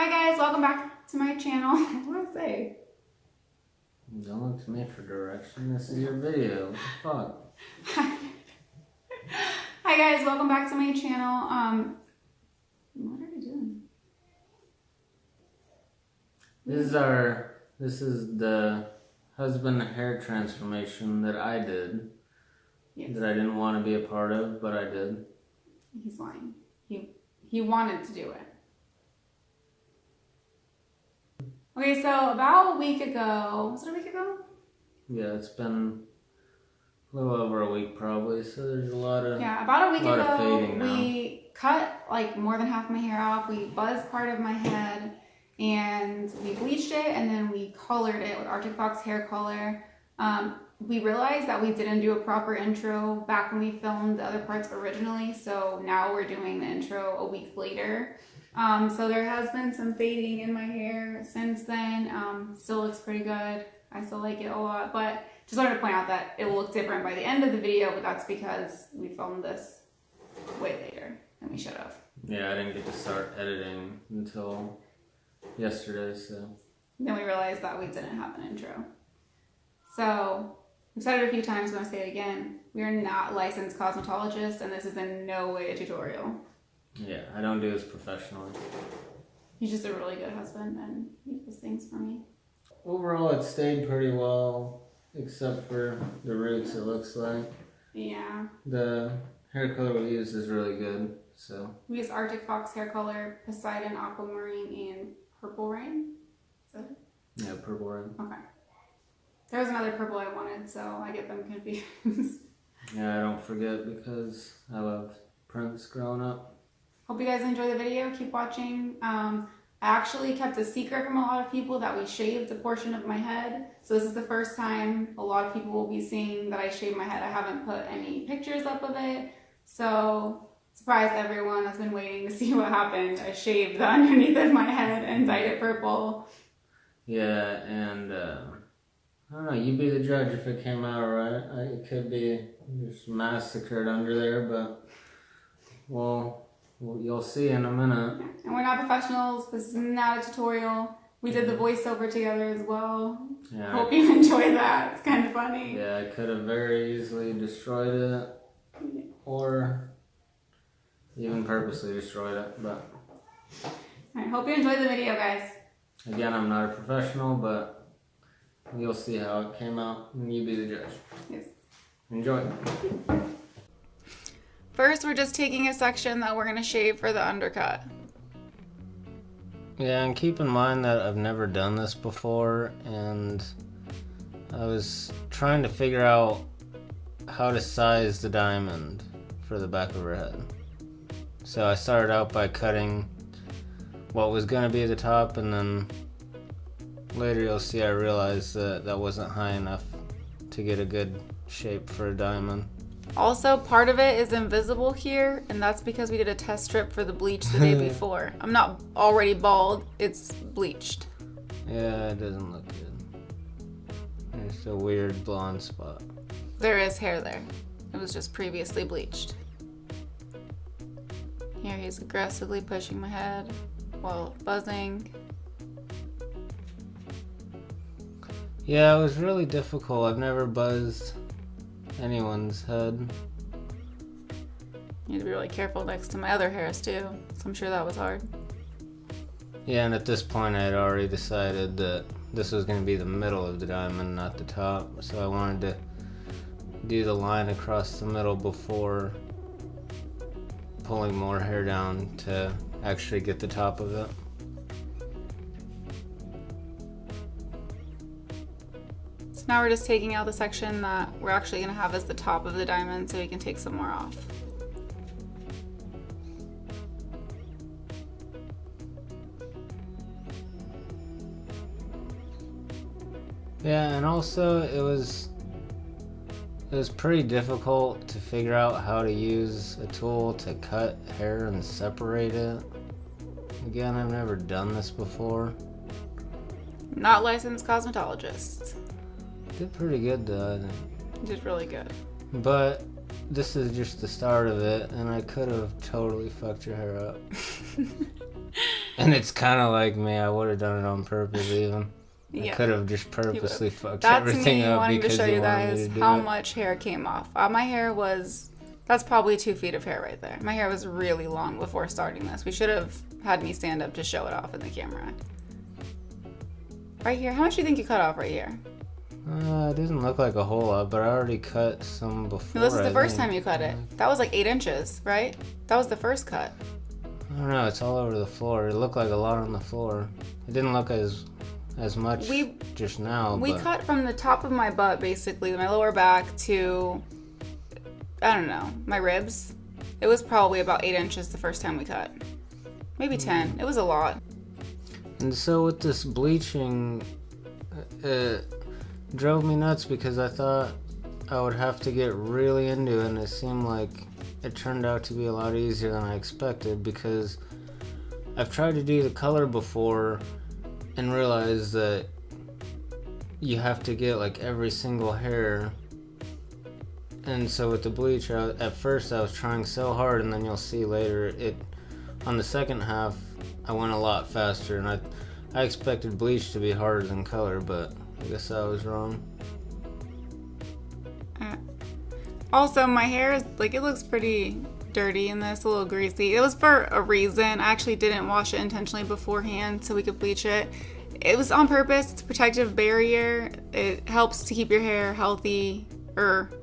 Hi guys, welcome back to my channel. What did I say? Don't look to me for direction. This is your video. What the fuck? Hi guys, welcome back to my channel. What are we doing? This is the husband hair transformation that I did. Yes. That I didn't want to be a part of, but I did. He's lying. He wanted to do it. Okay, so about a week ago, was it a week ago? Yeah, it's been a little over a week probably, so there's a lot of about a week ago, fading now. We cut like more than half my hair off. We buzzed part of my head and we bleached it, and then we colored it with Arctic Fox hair color. We realized that we didn't do a proper intro back when we filmed the other parts originally, so now we're doing the intro a week later. So there has been some fading in my hair since then. Still looks pretty good. I still like it a lot, but just wanted to point out that it will look different by the end of the video, but that's because we filmed this way later than we should have. Yeah, I didn't get to start editing until yesterday, so. Then we realized that we didn't have an intro. So, we've said it a few times, I'm going to say it again. We are not licensed cosmetologists, and this is in no way a tutorial. Yeah, I don't do this professionally. He's just a really good husband, and he does things for me. Overall, it stayed pretty well, except for the roots, it looks like. Yeah. The hair color we used is really good, so. We used Arctic Fox hair color, Poseidon, Aquamarine, and Purple Rain. Is that it? Yeah, Purple Rain. Okay. There was another purple I wanted, so I get them confused. Yeah, I don't forget because I loved Prince growing up. Hope you guys enjoy the video. Keep watching. I actually kept a secret from a lot of people that we shaved a portion of my head. So this is the first time a lot of people will be seeing that I shaved my head. I haven't put any pictures up of it. So surprise everyone that's been waiting to see what happened. I shaved the underneath of my head and dyed it purple. Yeah, and I don't know, you be the judge if it came out right. It could be just massacred under there, but well, you'll see in a minute. And we're not professionals. This is not a tutorial. We did the voiceover together as well. Yeah. Hope you enjoy that. It's kind of funny. Yeah, I could have very easily destroyed it, or even purposely destroyed it, but. Alright, hope you enjoy the video, guys. Again, I'm not a professional, but you'll see how it came out, and you be the judge. Yes. Enjoy. First, we're just taking a section that we're going to shave for the undercut. Yeah, and keep in mind that I've never done this before, and I was trying to figure out how to size the diamond for the back of her head. So I started out by cutting what was going to be the top, and then later you'll see I realized that that wasn't high enough to get a good shape for a diamond. Also, part of it is invisible here, and that's because we did a test strip for the bleach the day before. I'm not already bald, it's bleached. Yeah, it doesn't look good. There's a weird blonde spot. There is hair there. It was just previously bleached. Here he's aggressively pushing my head while buzzing. Yeah, it was really difficult. I've never buzzed anyone's head. You need to be really careful next to my other hairs too, so I'm sure that was hard. Yeah, and at this point I had already decided that this was going to be the middle of the diamond, not the top. So I wanted to do the line across the middle before pulling more hair down to actually get the top of it. Now we're just taking out the section that we're actually going to have as the top of the diamond so we can take some more off. Yeah, and also it was pretty difficult to figure out how to use a tool to cut hair and separate it. Again, I've never done this before. Not licensed cosmetologists. Did pretty good though, I think. Did really good. But this is just the start of it, and I could have totally fucked your hair up. And it's kind of like me. I would have done it on purpose even. I Yeah. could have just purposely fucked That's everything me up wanting to because show you you wanted me guys to do how it. much hair came off. My hair was, that's probably 2 feet of hair right there. My hair was really long before starting this. We should have had me stand up to show it off in the camera. Right here, how much do you think you cut off right here? It doesn't look like a whole lot, but I already cut some before. No, this is the I first think. time you cut it. That was like 8 inches, right? That was the first cut. I don't know. It's all over the floor. It looked like a lot on the floor. It didn't look as much just now. We but cut from the top of my butt, basically, my lower back to, I don't know, my ribs. It was probably about 8 inches the first time we cut. Maybe 10. It was a lot. And so with this bleaching, it drove me nuts because I thought I would have to get really into it, and it seemed like it turned out to be a lot easier than I expected because I've tried to do the color before and realized that you have to get like every single hair. And so with the bleach, at first I was trying so hard, and then you'll see later, on the second half, I went a lot faster, and I expected bleach to be harder than color, but I guess I was wrong. Also, my hair is, like, it looks pretty dirty in this, a little greasy. It was for a reason. I actually didn't wash it intentionally beforehand so we could bleach it. It was on purpose. It's a protective barrier. It helps to keep your hair healthy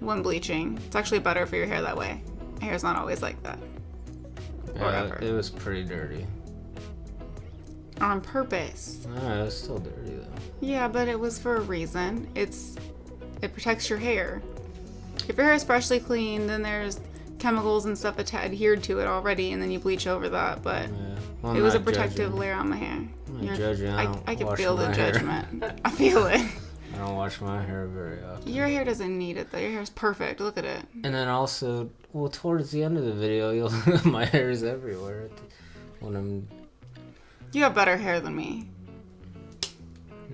when bleaching. It's actually better for your hair that way. My hair's not always like that. Yeah, it was pretty dirty. On purpose. It was still dirty though. Yeah, but it was for a reason. It protects your hair. If your hair is freshly clean, then there's chemicals and stuff adhered to it already, and then you bleach over that. But Well, it was a not protective judging. layer on my hair. I'm not judging. I can wash feel the my hair. judgment. I feel it. I don't wash my hair very often. Your hair doesn't need it though. Your hair's perfect. Look at it. And then also, well, towards the end of the video, my hair is everywhere when I'm. You have better hair than me.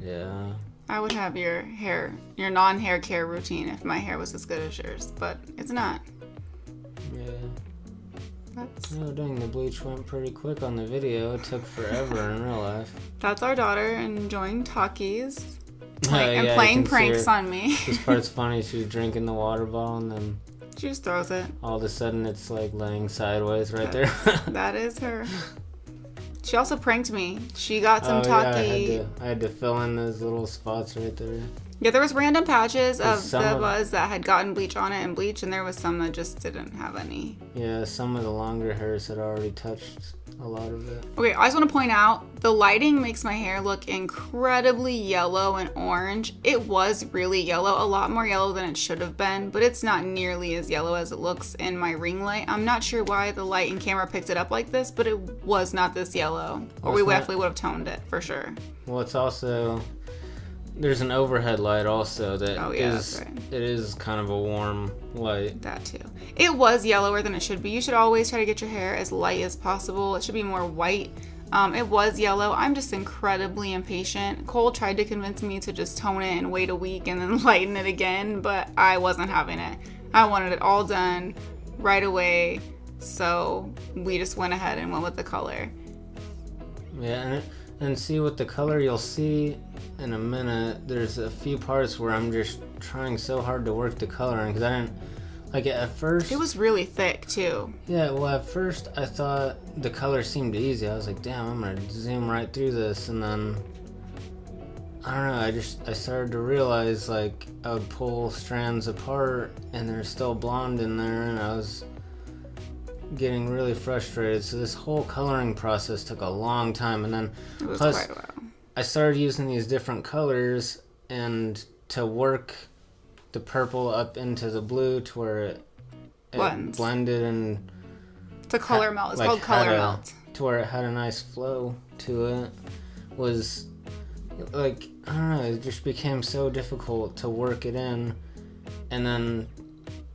Yeah. I would have your non-hair care routine if my hair was as good as yours, but it's not. Yeah. Dang, the bleach went pretty quick on the video. It took forever in real life. That's our daughter enjoying Takis Yeah, and you playing can see pranks her. on me. This part's funny. She's drinking the water bottle, and then She just throws it. all of a sudden it's like laying sideways right there. That is her. She also pranked me. She got some Yeah, Taki. I had to fill in those little spots right there. Yeah, there was random patches of Some the of- buzz that had gotten bleach on it and bleach, and there was some that just didn't have any. Yeah, some of the longer hairs had already touched a lot of it. Okay, I just want to point out, the lighting makes my hair look incredibly yellow and orange. It was really yellow, a lot more yellow than it should have been, but it's not nearly as yellow as it looks in my ring light. I'm not sure why the light and camera picked it up like this, but it was not this yellow. Or we definitely would have toned it, for sure. Well, it's also... There's an overhead light also that that's right. It is kind of a warm light. That too. It was yellower than it should be. You should always try to get your hair as light as possible. It should be more white. It was yellow. I'm just incredibly impatient. Cole tried to convince me to just tone it and wait a week and then lighten it again, but I wasn't having it. I wanted it all done right away, so we just went ahead and went with the color. Yeah, and see with the color, you'll see in a minute, there's a few parts where I'm just trying so hard to work the color in, because I didn't, like at first... It was really thick too. Yeah, well at first I thought the color seemed easy. I was like, damn, I'm gonna zoom right through this, and then, I don't know, I started to realize like I would pull strands apart and there's still blonde in there, and I was getting really frustrated. So this whole coloring process took a long time, and then It was plus quite a while. I started using these different colors and to work the purple up into the blue to where it Blends. blended and It's a color melt. It's like, called color had a- melt. to where it had a nice flow to it. Was like, I don't know, it just became so difficult to work it in. And then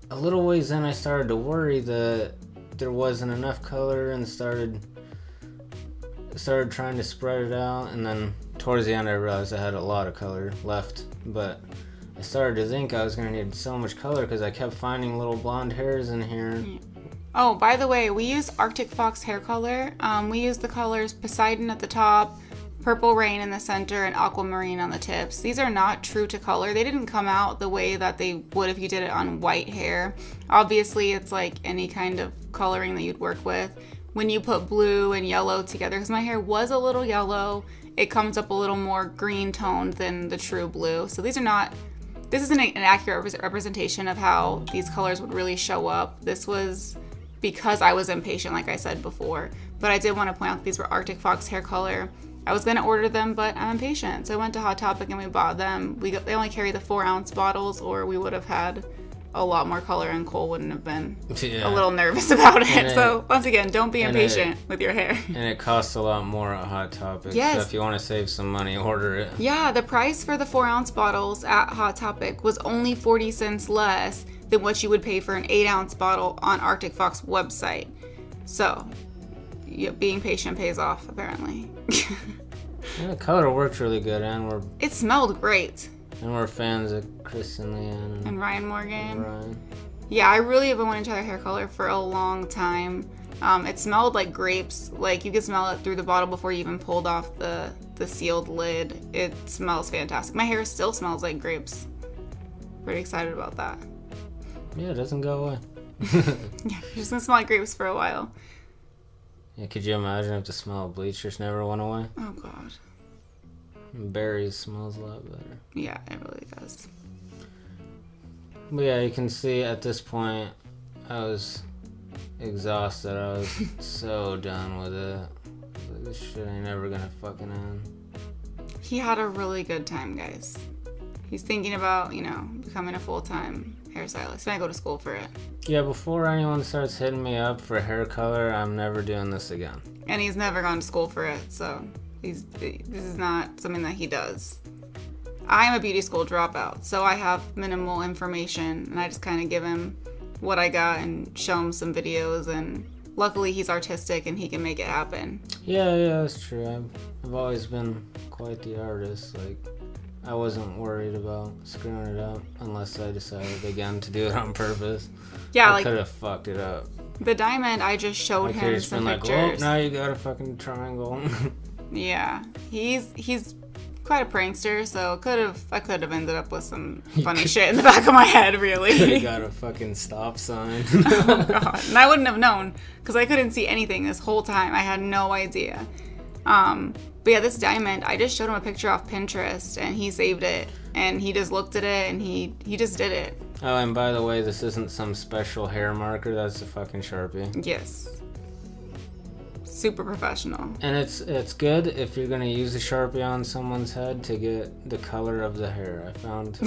a little ways in, I started to worry that there wasn't enough color, and started trying to spread it out. And then towards the end I realized I had a lot of color left, but I started to think I was going to need so much color because I kept finding little blonde hairs in here Oh, by the way, we use Arctic Fox hair color. We use the colors Poseidon at the top, Purple Rain in the center, and Aquamarine on the tips. These are not true to color. They didn't come out the way that they would if you did it on white hair. Obviously, it's like any kind of coloring that you'd work with. When you put blue and yellow together, because my hair was a little yellow, it comes up a little more green toned than the true blue. So this isn't an accurate representation of how these colors would really show up. This was because I was impatient, like I said before. But I did want to point out that these were Arctic Fox hair color. I was going to order them, but I'm impatient. So I went to Hot Topic and we bought them. They only carry the 4-ounce bottles, or we would have had a lot more color and Cole wouldn't have been a little nervous about it. So once again, don't be impatient with your hair. And it costs a lot more at Hot Topic. Yes. So if you want to save some money, order it. Yeah, the price for the 4-ounce bottles at Hot Topic was only 40 cents less than what you would pay for an 8-ounce bottle on Arctic Fox website. So, being patient pays off, apparently. Yeah, the color worked really good, it smelled great. And we're fans of Chris and Leanne And Ryan Morgan. Ryan. Yeah, I really have been wanting to try their hair color for a long time. It smelled like grapes. Like, you could smell it through the bottle before you even pulled off the sealed lid. It smells fantastic. My hair still smells like grapes. Pretty excited about that. Yeah, it doesn't go away. Yeah, it's just gonna smell like grapes for a while. Yeah, could you imagine if the smell of bleachers never went away? Oh, God. Berries smells a lot better. Yeah, it really does. But yeah, you can see at this point, I was exhausted. I was so done with it. Like, this shit ain't never gonna fucking end. He had a really good time, guys. He's thinking about, becoming a full-time hairstylist. He might go to school for it. Yeah, before anyone starts hitting me up for hair color, I'm never doing this again. And he's never gone to school for it, so this is not something that he does. I'm a beauty school dropout, so I have minimal information, and I just kind of give him what I got and show him some videos, and luckily he's artistic and he can make it happen. Yeah, that's true. I've always been quite the artist. Like, I wasn't worried about screwing it up unless I decided again to do it on purpose. Yeah, I could have fucked it up. The diamond, I just showed him some pictures. Like, well, now you got a fucking triangle. Yeah, he's quite a prankster, so I could have ended up with some funny shit in the back of my head, really. You got a fucking stop sign. Oh, God. And I wouldn't have known, because I couldn't see anything this whole time. I had no idea. But yeah, this diamond, I just showed him a picture off Pinterest, and he saved it, and he just looked at it, and he just did it. Oh, and by the way, this isn't some special hair marker. That's a fucking Sharpie. Yes. Super professional. And it's good if you're gonna use a Sharpie on someone's head to get the color of the hair. I found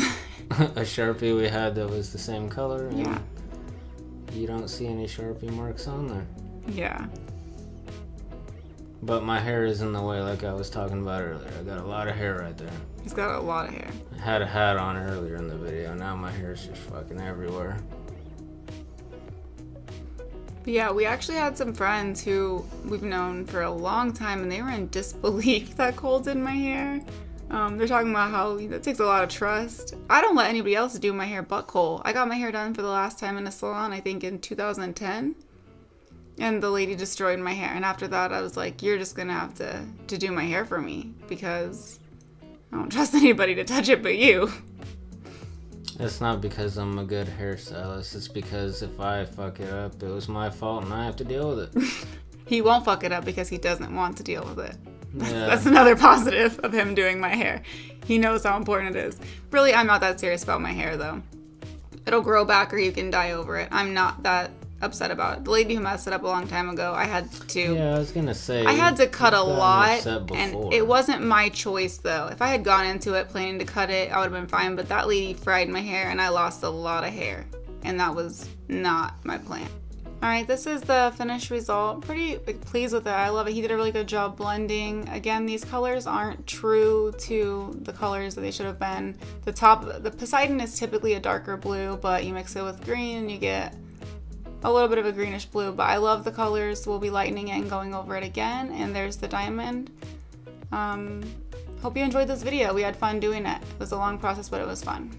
a Sharpie we had that was the same color, and yeah, you don't see any Sharpie marks on there. Yeah. But my hair is in the way, like I was talking about earlier. I got a lot of hair right there. He's got a lot of hair. I had a hat on earlier in the video. Now my hair's just fucking everywhere. But yeah, we actually had some friends who we've known for a long time, and they were in disbelief that Cole did my hair. They're talking about how that takes a lot of trust. I don't let anybody else do my hair but Cole. I got my hair done for the last time in a salon, I think in 2010. And the lady destroyed my hair. And after that, I was like, you're just going to have to do my hair for me, because I don't trust anybody to touch it but you. It's not because I'm a good hairstylist. It's because if I fuck it up, it was my fault and I have to deal with it. He won't fuck it up because he doesn't want to deal with it. Yeah. That's another positive of him doing my hair. He knows how important it is. Really, I'm not that serious about my hair, though. It'll grow back or you can dye over it. I'm not that upset about it. The lady who messed it up a long time ago, I had to... Yeah, I was gonna say... I had to cut a lot, and it wasn't my choice, though. If I had gone into it planning to cut it, I would have been fine, but that lady fried my hair, and I lost a lot of hair, and that was not my plan. Alright, this is the finished result. Pretty pleased with it. I love it. He did a really good job blending. Again, these colors aren't true to the colors that they should have been. The Poseidon is typically a darker blue, but you mix it with green, and you get a little bit of a greenish blue, but I love the colors. We'll be lightening it and going over it again. And there's the diamond. Hope you enjoyed this video. We had fun doing it. It was a long process, but it was fun.